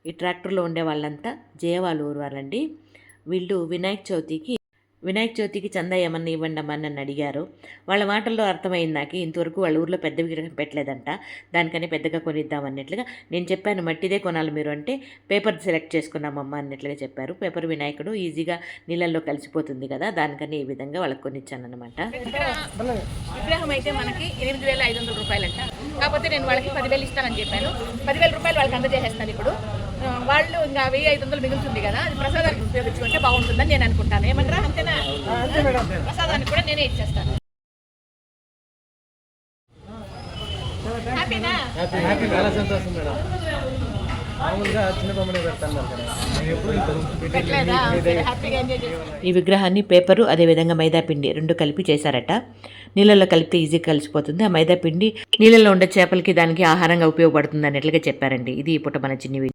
ఈ ట్రాక్టర్లో ఉండే వాళ్ళంతా జయవాళ్ళ ఊరు వాళ్ళండి. వీళ్ళు వినాయక చవితికి చందా ఏమన్నా ఇవ్వండి అమ్మా నన్ను అడిగారు. వాళ్ళ మాటల్లో అర్థమైంది నాకు, ఇంతవరకు వాళ్ళ ఊర్లో పెద్ద విగ్రహం పెట్టలేదంట, దానికని పెద్దగా కొనిద్దాం అన్నట్లుగా. నేను చెప్పాను మట్టిదే కొనాలి మీరు అంటే, పేపర్ సెలెక్ట్ చేసుకున్నామమ్మా అన్నట్లుగా చెప్పారు. పేపర్ వినాయకుడు ఈజీగా నీళ్ళల్లో కలిసిపోతుంది కదా, దానికని ఈ విధంగా వాళ్ళకి కొనిచ్చాను అనమాట. విగ్రహం అయితే మనకి 8,500 రూపాయలంట. కాకపోతే నేను వాళ్ళకి 10,000 ఇస్తానని చెప్పాను. 10,000 రూపాయలు వాళ్ళకి అందజేసేస్తాను. ఇప్పుడు వాళ్ళు ఇంకా 1,500 మిగులుతుంది కదా, అది ప్రసాదానికి ఉపయోగించుకుంటే బాగుంటుందని నేను అనుకుంటాను. ఏమంటారా? అంతేనా? ప్రసాదానికి కూడా నేనే ఇచ్చేస్తాను. హ్యాపీనా? ఈ విగ్రహాన్ని పేపరు అదేవిధంగా మైదాపిండి 2 కలిపి చేశారట. నీళ్ళల్లో కలిపితే ఈజీగా కలిసిపోతుంది. ఆ మైదాపిండి నీళ్ళలో ఉండే చేపలకి దానికి ఆహారంగా ఉపయోగపడుతుంది అన్నట్లుగా చెప్పారండి. ఇది ఈ పూట మన చిన్ని